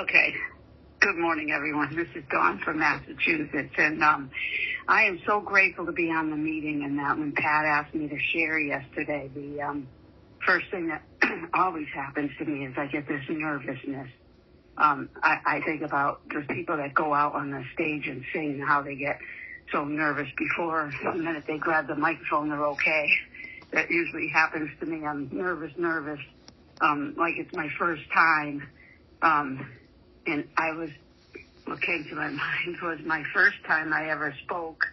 Okay. Good morning, everyone. This is Dawn from Massachusetts, and I am so grateful to be on the meeting. And that when Pat asked me to share yesterday, the first thing that always happens to me is I get this nervousness. I think about those people that go out on the stage and sing, how they get so nervous before the minute they grab the microphone, they're okay. That usually happens to me. I'm nervous, like it's my first time. And what came to my mind was my first time I ever spoke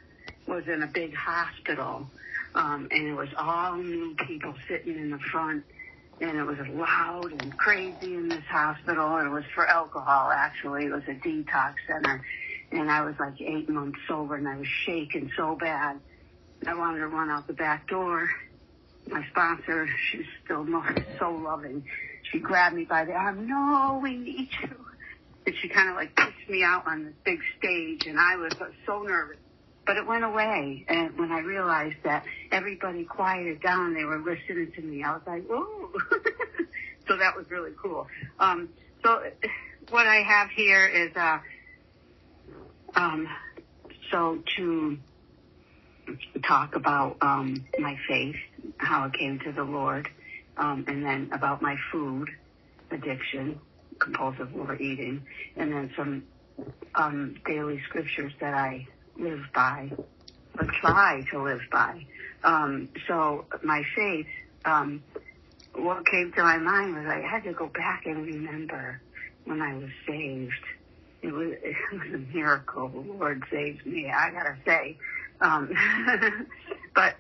was in a big hospital. And it was all new people sitting in the front. And it was loud and crazy in this hospital. It was for alcohol, actually. It was a detox center. And I was like 8 months sober, and I was shaking so bad. I wanted to run out the back door. My sponsor, she's still so loving. She grabbed me by the arm. No, we need you. And she kind of like pushed me out on this big stage, and I was so nervous. But it went away, and when I realized that everybody quieted down, they were listening to me, I was like, ooh. So that was really cool. So what I have here is, so to talk about my faith, how it came to the Lord, and then about my food addiction, compulsive overeating, and then some daily scriptures that I live by, or try to live by. So my faith, what came to my mind was I had to go back and remember when I was saved. It was a miracle. The Lord saved me, I gotta say. But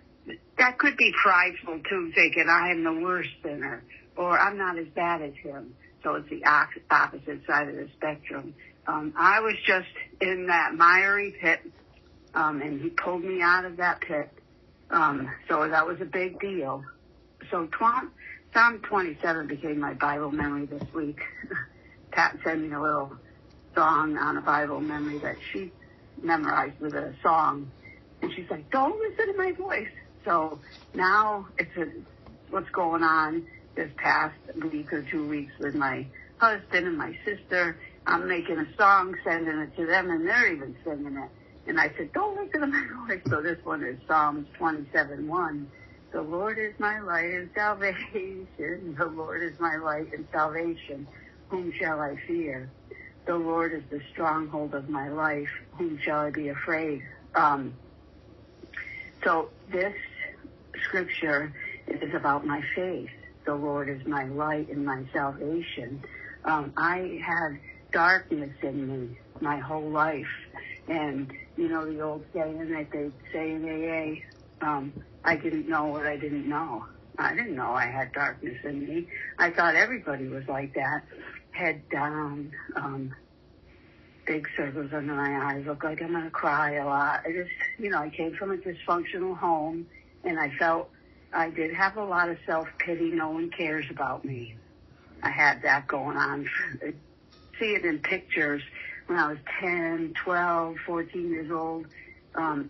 that could be prideful too, thinking I am the worst sinner, or I'm not as bad as him. So it's the opposite side of the spectrum. I was just in that miry pit, and he pulled me out of that pit. So that was a big deal. So Psalm 27 became my Bible memory this week. Pat sent me a little song on a Bible memory that she memorized with a song. And she's like, don't listen to my voice. So now what's going on this past week or 2 weeks with my husband and my sister. I'm making a song, sending it to them, and they're even singing it. And I said, don't listen to my voice. So this one is Psalms 27:1. The Lord is my light and salvation. The Lord is my light and salvation. Whom shall I fear? The Lord is the stronghold of my life. Whom shall I be afraid? So this scripture is about my faith. The Lord is my light and my salvation. I had darkness in me my whole life. And, you know, the old saying that they say in AA, I didn't know what I didn't know. I didn't know I had darkness in me. I thought everybody was like that. Head down, big circles under my eyes, look like I'm going to cry a lot. I came from a dysfunctional home, and I felt I did have a lot of self-pity. No one cares about me. I had that going on. See it in pictures when I was 10, 12, 14 years old.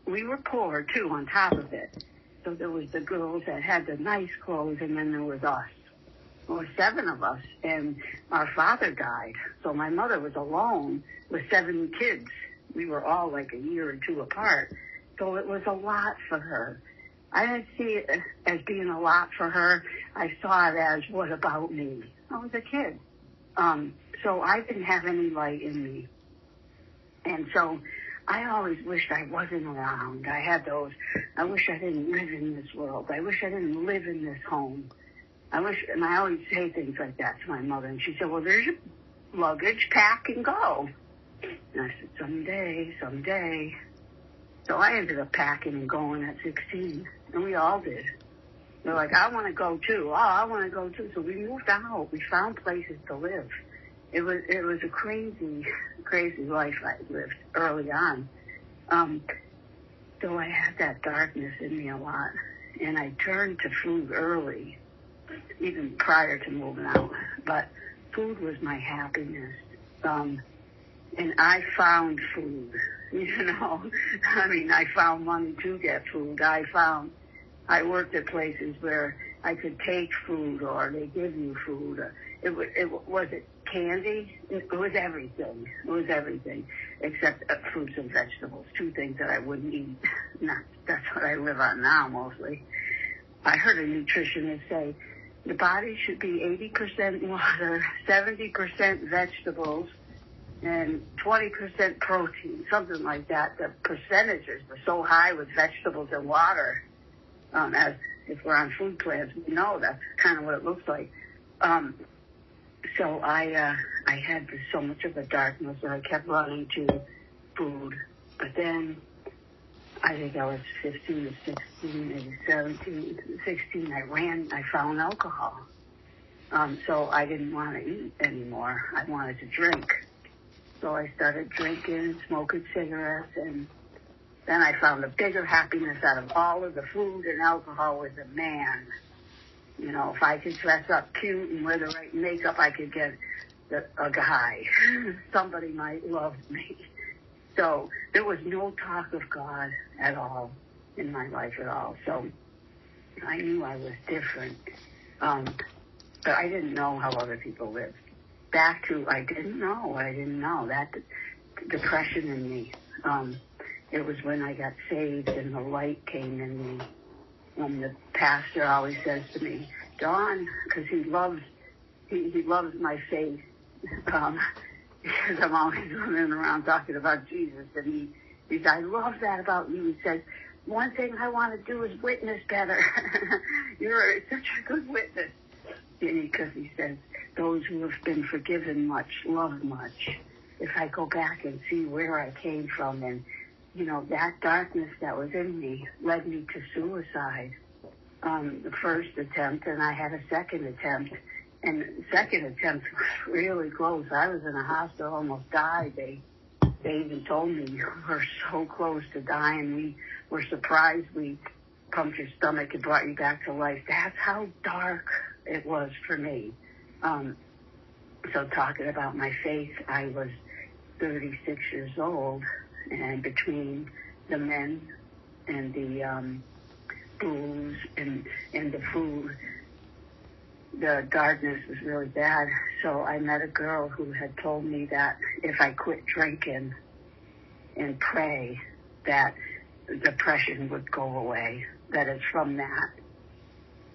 We were poor, too, on top of it. So there was the girls that had the nice clothes, and then there was us. There were 7 of us, and our father died. So my mother was alone with 7 kids. We were all like a year or 2 apart. So it was a lot for her. I didn't see it as being a lot for her. I saw it as, what about me? I was a kid. So I didn't have any light in me. And so I always wished I wasn't around. I wish I didn't live in this world. I wish I didn't live in this home. And I always say things like that to my mother. And she said, well, there's your luggage, pack and go. And I said, someday. So I ended up packing and going at 16. And we all did. They're like, I want to go too. Oh, I want to go too. So we moved out. We found places to live. It was a crazy, crazy life I lived early on. So I had that darkness in me a lot. And I turned to food early, even prior to moving out. But food was my happiness. And I found food, I found money to get food. I worked at places where I could take food, or they give you food. It candy. It was everything. It was everything except fruits and vegetables, two things that I wouldn't eat. That's what I live on now mostly. I heard a nutritionist say the body should be 80% water, 70% vegetables, and 20% protein, something like that. The percentages were so high with vegetables and water. As if we're on food plans, we know that's kind of what it looks like. So I had so much of a darkness that I kept running to food. But then I think I was 15 or 16, maybe 17, 16. I found alcohol. So I didn't want to eat anymore. I wanted to drink. So I started drinking and smoking cigarettes, and then I found the bigger happiness out of all of the food and alcohol was a man. You know, if I could dress up cute and wear the right makeup, I could get a guy. Somebody might love me. So there was no talk of God at all in my life at all. So I knew I was different. But I didn't know how other people lived. Back to I didn't know. That depression in me. It was when I got saved and the light came in me. The pastor always says to me, Dawn, because he loves my faith, because I'm always running around talking about Jesus, and he said, I love that about you. He says, one thing I want to do is witness better. You're such a good witness. Because he says, those who have been forgiven much love much. If I go back and see where I came from, and that darkness that was in me led me to suicide. The first attempt, and I had a second attempt. And the second attempt was really close. I was in a hospital, almost died. They even told me, you were so close to dying. We were surprised we pumped your stomach and brought you back to life. That's how dark it was for me. So talking about my faith, I was 36 years old, and between the men and the booze and the food, the darkness was really bad. So I met a girl who had told me that if I quit drinking and pray, that depression would go away, that it's from that.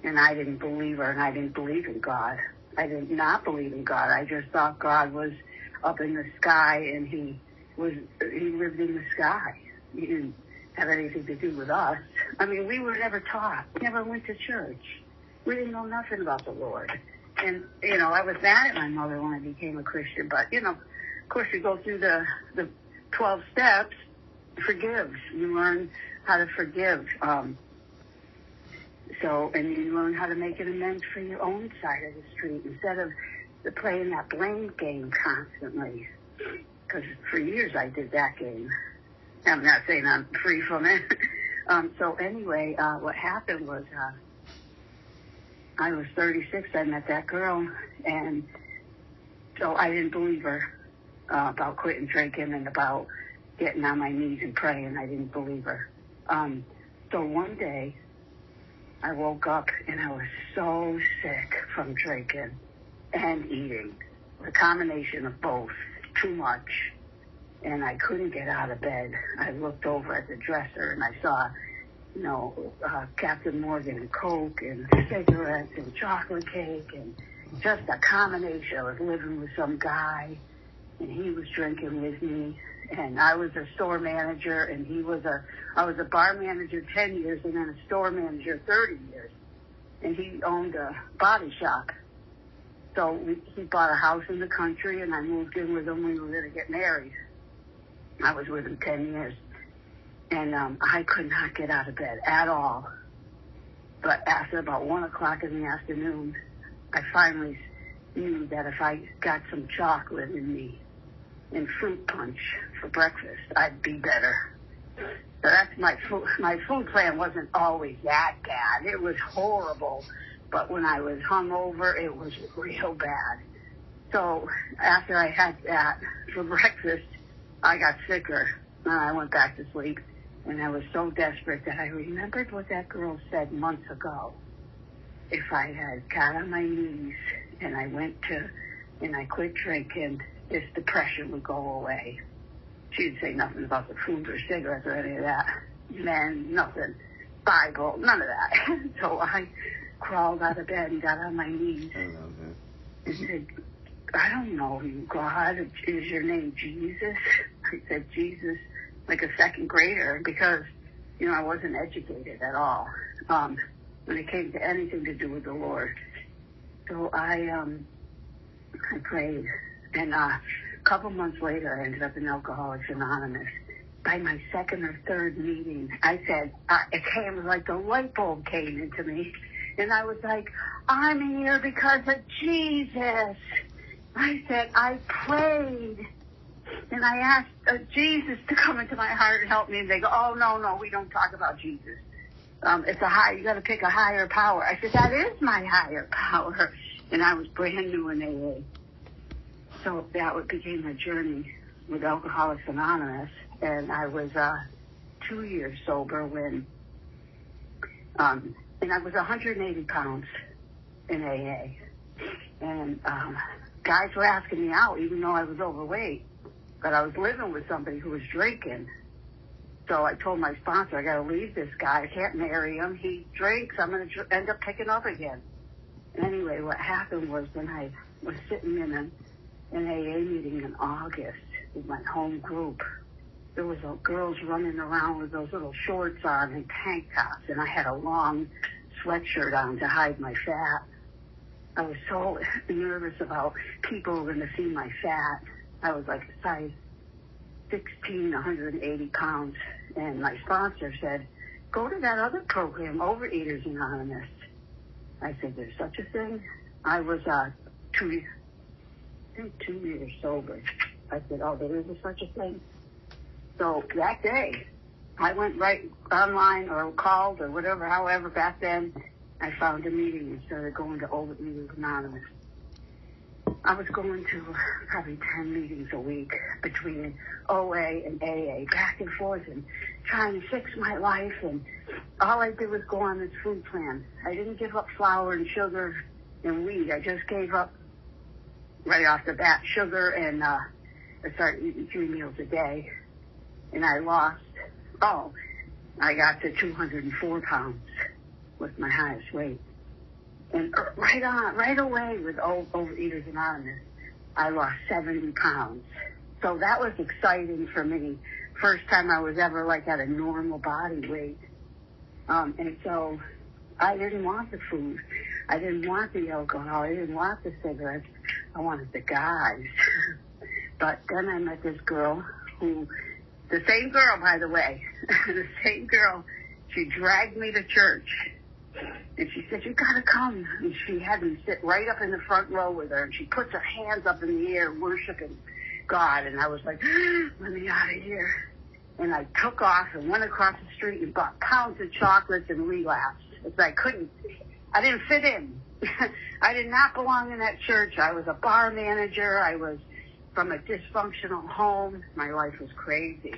And I didn't believe her, and I didn't believe in God. I did not believe in God. I just thought God was up in the sky, and he lived in the sky. He didn't have anything to do with us. I mean, we were never taught. We never went to church. We didn't know nothing about the Lord. And, I was mad at my mother when I became a Christian. But, of course, you go through the 12 steps, forgive. You learn how to forgive. And you learn how to make an amends for your own side of the street instead of playing that blame game constantly. Because for years I did that game. I'm not saying I'm free from it. So anyway, what happened was I was 36. I met that girl, and so I didn't believe her about quitting drinking and about getting on my knees and praying. I didn't believe her. So one day, I woke up and I was so sick from drinking and eating. The combination of both, too much. And I couldn't get out of bed. I looked over at the dresser and I saw, Captain Morgan and Coke and cigarettes and chocolate cake and just a combination. I was living with some guy and he was drinking with me. And I was a store manager, and I was a bar manager 10 years, and then a store manager 30 years. And he owned a body shop. So he bought a house in the country, and I moved in with him. We were going to get married. I was with him 10 years. And I could not get out of bed at all. But after about 1 o'clock in the afternoon, I finally knew that if I got some chocolate in me and fruit punch for breakfast, I'd be better. So that's my food plan wasn't always that bad. It was horrible, but when I was hungover, it was real bad. So after I had that for breakfast, I got sicker, and I went back to sleep, and I was so desperate that I remembered what that girl said months ago. If I had got on my knees and I went to and I quit drinking, this depression would go away. She didn't say nothing about the food or cigarettes or any of that. Men, nothing. Bible, none of that. So I crawled out of bed and got on my knees and said, I don't know you, God. Is your name Jesus? I said, Jesus, like a second grader, because, I wasn't educated at all when it came to anything to do with the Lord. So I prayed, and a couple months later, I ended up in Alcoholics Anonymous. By my second or third meeting, I said, it came like the light bulb came into me, and I was like, I'm here because of Jesus. I said, I prayed, and I asked Jesus to come into my heart and help me, and they go, oh, no, we don't talk about Jesus. It's you got to pick a higher power. I said, that is my higher power, and I was brand new in AA. So that became my journey with Alcoholics Anonymous, and I was 2 years sober when, and I was 180 pounds in AA, and guys were asking me out even though I was overweight, but I was living with somebody who was drinking. So I told my sponsor, I got to leave this guy. I can't marry him. He drinks. I'm going to end up picking up again. Anyway, what happened was when I was sitting in an AA meeting in August with my home group, there was girls running around with those little shorts on and tank tops, and I had a long sweatshirt on to hide my fat. I was so nervous about people were going to see my fat. I was like a size 16, 180 pounds, and my sponsor said, go to that other program, Overeaters Anonymous. I said, there's such a thing? I was 2 years sober. I said, oh, there is such a thing? So that day, I went right online or called or whatever, however, back then, I found a meeting and started going to Overeaters Anonymous. I was going to probably 10 meetings a week between OA and AA, back and forth, and trying to fix my life, and all I did was go on this food plan. I didn't give up flour and sugar and weed. I just gave up right off the bat sugar, and I started eating 3 meals a day, and I got to 204 pounds with my highest weight. And right away with Overeaters Anonymous, I lost 70 pounds. So that was exciting for me. First time I was ever like at a normal body weight. And so I didn't want the food. I didn't want the alcohol. I didn't want the cigarettes. I wanted the guys. But then I met this girl the same girl, by the way, the same girl, she dragged me to church. And she said, you got to come. And she had me sit right up in the front row with her. And she puts her hands up in the air, worshiping God. And I was like, let me out of here. And I took off and went across the street and bought pounds of chocolates and relapsed. Because I didn't fit in. I did not belong in that church. I was a bar manager. I was from a dysfunctional home. My life was crazy.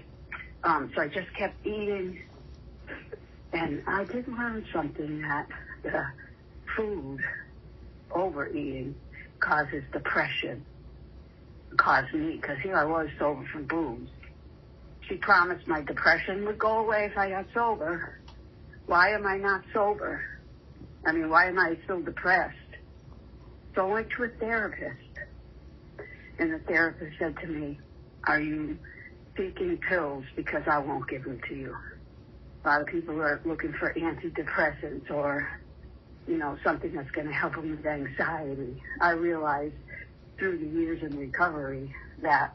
So I just kept eating. And I did learn something, that the food, overeating, causes depression. It caused me, because here I was sober from booze. She promised my depression would go away if I got sober. Why am I not sober? I mean, why am I still depressed? So I went to a therapist. And the therapist said to me, are you seeking pills? Because I won't give them to you. A lot of people are looking for antidepressants or, something that's going to help them with anxiety. I realized through the years in recovery that,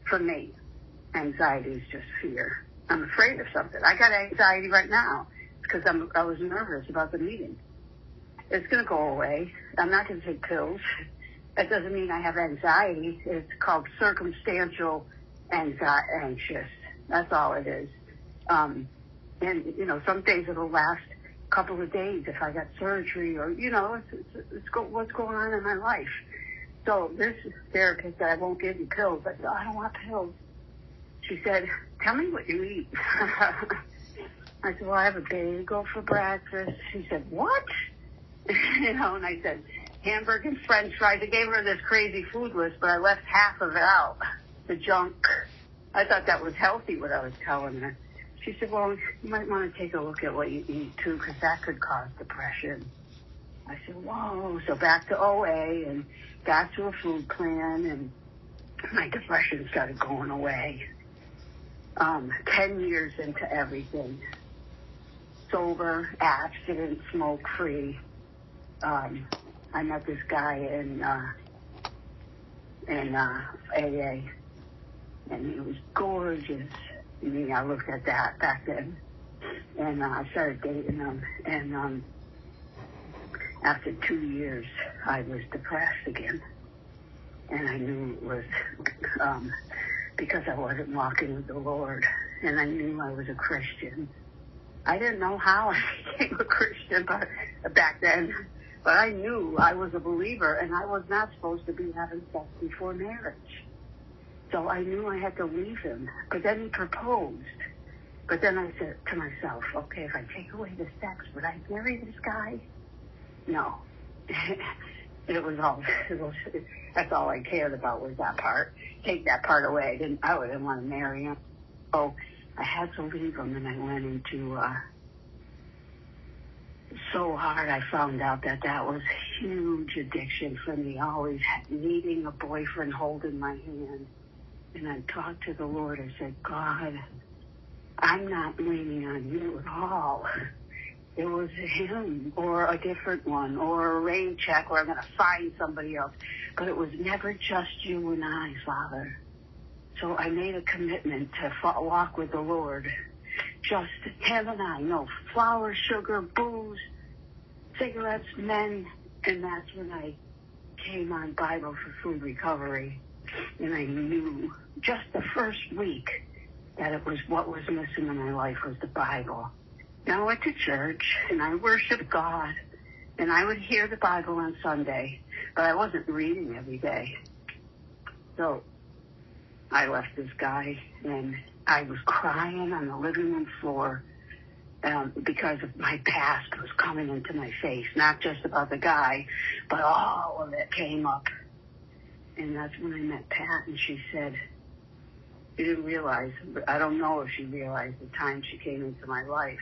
for me, anxiety is just fear. I'm afraid of something. I got anxiety right now because I was nervous about the meeting. It's going to go away. I'm not going to take pills. That doesn't mean I have anxiety. It's called circumstantial anxious. That's all it is. And, some days it'll last a couple of days if I got surgery or, what's going on in my life. So this therapist said, I won't give you pills. I said, I don't want pills. She said, tell me what you eat. I said, well, I have a bagel for breakfast. She said, what? And I said, hamburger and french fries. I gave her this crazy food list, but I left half of it out, the junk. I thought that was healthy, what I was telling her. She said, well, you might want to take a look at what you eat, too, because that could cause depression. I said, whoa. So back to OA and back to a food plan, and my depression started going away. 10 years into everything. Sober, abstinent, smoke-free. I met this guy in AA, and he was gorgeous. I looked at that back then, and I started dating him, and after 2 years, I was depressed again, and I knew it was because I wasn't walking with the Lord, and I knew I was a Christian. I didn't know how I became a Christian back then, but I knew I was a believer, and I was not supposed to be having sex before marriage. So I knew I had to leave him. But then he proposed. But then I said to myself, okay, if I take away the sex, would I marry this guy? No. That's all I cared about was that part. Take that part away. I didn't want to marry him. So I had to leave him, and I went into so hard. I found out that was a huge addiction for me, always needing a boyfriend holding my hand. And I talked to the Lord. I said, God, I'm not leaning on you at all. It was him or a different one or a rain check or I'm going to find somebody else. But it was never just you and I, Father. So I made a commitment to walk with the Lord. Just him and I. No flour, sugar, booze, cigarettes, men. And that's when I came on Bible for Food Recovery. And I knew just the first week that it was what was missing in my life was the Bible. Now I went to church and I worshiped God and I would hear the Bible on Sunday, but I wasn't reading every day. So I left this guy and I was crying on the living room floor because of my past was coming into my face, not just about the guy, but all of it came up. And that's when I met Pat, and she said, she didn't realize, I don't know if she realized the time she came into my life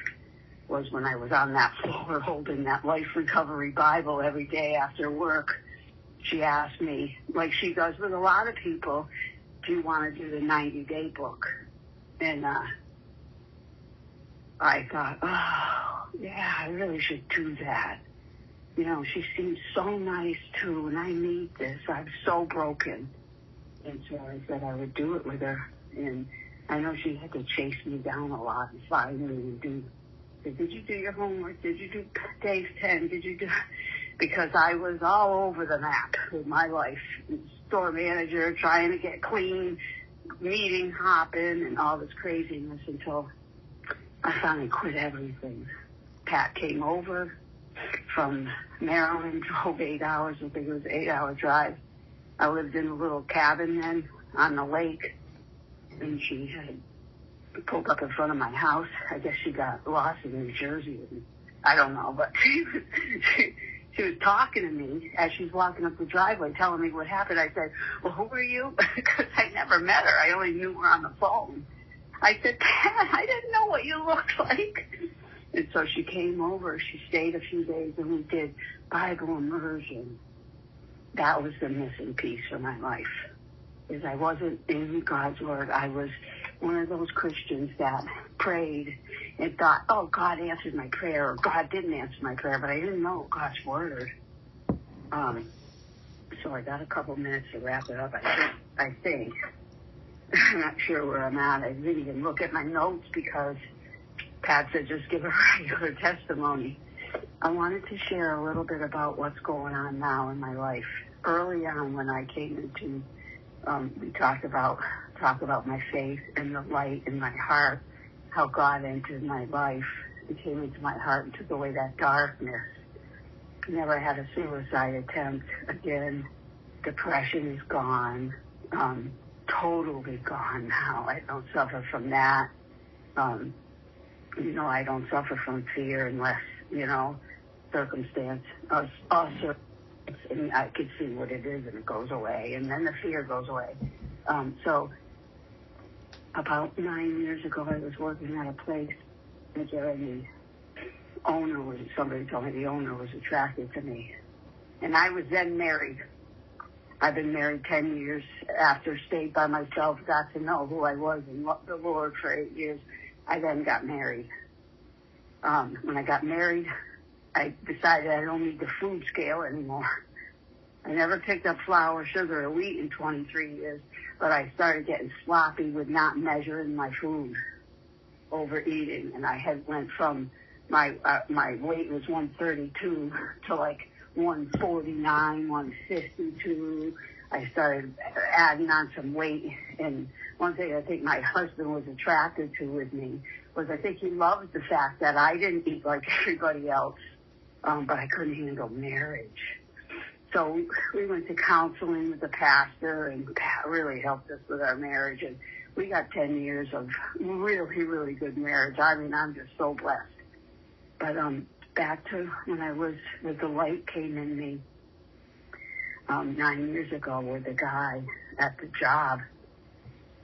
was when I was on that floor holding that Life Recovery Bible every day after work. She asked me, like she does with a lot of people, do you want to do the 90-day book? And I thought, oh, yeah, I really should do that. You know, she seems so nice, too, and I need this. I'm so broken. And so I said I would do it with her. And I know she had to chase me down a lot and find me and say, did you do your homework? Did you do Day's 10? Did you do... Because I was all over the map with my life. Store manager, trying to get clean, meeting hopping, and all this craziness until I finally quit everything. Pat came over from Maryland, drove 8 hours. I think it was an 8-hour drive. I lived in a little cabin then on the lake, and she had pulled up in front of my house. I guess she got lost in New Jersey. I don't know, but she was talking to me as she's walking up the driveway, telling me what happened. I said, well, who are you? Because I never met her. I only knew her on the phone. I said, Pat, I didn't know what you looked like. And so she came over. She stayed a few days, and we did Bible immersion. That was the missing piece for my life, is I wasn't in God's Word. I was one of those Christians that prayed and thought, oh, God answered my prayer, or God didn't answer my prayer, but I didn't know God's Word. So I got a couple minutes to wrap it up, I think. I'm not sure where I'm at. I didn't even look at my notes because Pat said just give a regular testimony. I wanted to share a little bit about what's going on now in my life. Early on when I came into, we talk about my faith and the light in my heart, how God entered my life and came into my heart and took away that darkness. Never had a suicide attempt again. Depression is gone, totally gone now. I don't suffer from that. I don't suffer from fear unless, circumstance. and I could see what it is, and it goes away, and then the fear goes away. So about 9 years ago, I was working at a place, and the owner was, somebody told me the owner was attracted to me. And I was then married. I've been married 10 years after, stayed by myself, got to know who I was and loved the Lord for 8 years. I then got married. When I got married, I decided I don't need the food scale anymore. I never picked up flour, sugar, or wheat in 23 years, but I started getting sloppy with not measuring my food, overeating, and I had went from my weight was 132 to like 149, 152. I started adding on some weight, and one thing I think my husband was attracted to with me was I think he loved the fact that I didn't eat like everybody else, but I couldn't handle marriage. So we went to counseling with the pastor, and Pat really helped us with our marriage, and we got 10 years of really, really good marriage. I mean, I'm just so blessed. But back to when I was, with the light came in me 9 years ago with the guy at the job.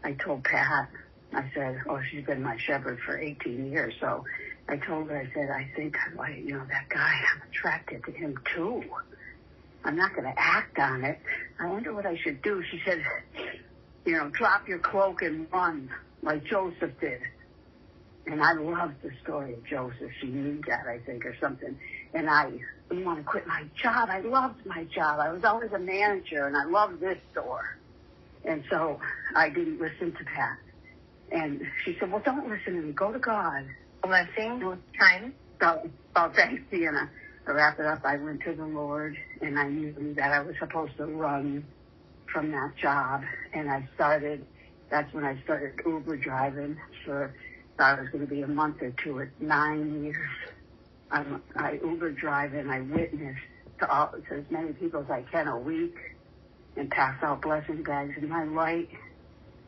I told Pat, I said, oh, she's been my shepherd for 18 years. So I told her, I said, I think, that guy, I'm attracted to him too. I'm not going to act on it. I wonder what I should do. She said, drop your cloak and run like Joseph did. And I loved the story of Joseph. She knew that, I think, or something. And I didn't want to quit my job. I loved my job. I was always a manager, and I loved this store. And so I didn't listen to Pat. And she said, well, don't listen to me. Go to God. Blessing. Time. So, thanks, Deanna. To wrap it up, I went to the Lord, and I knew that I was supposed to run from that job. And that's when I started Uber driving for, thought it was going to be a month or two. It's 9 years. I Uber drive, and I witnessed to as many people as I can a week and pass out blessing bags. And my light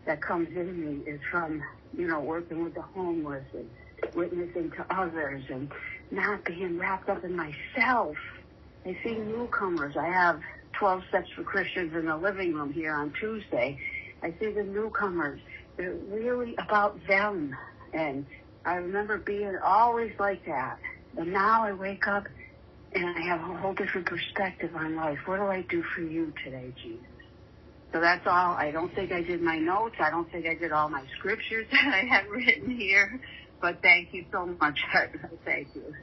that comes in me is from, working with the homeless and witnessing to others and not being wrapped up in myself. I see newcomers. I have 12 Steps for Christians in the living room here on Tuesday. I see the newcomers. They're really about them. And I remember being always like that. And now I wake up and I have a whole different perspective on life. What do I do for you today, Jesus? So that's all. I don't think I did my notes. I don't think I did all my scriptures that I had written here. But thank you so much. Thank you.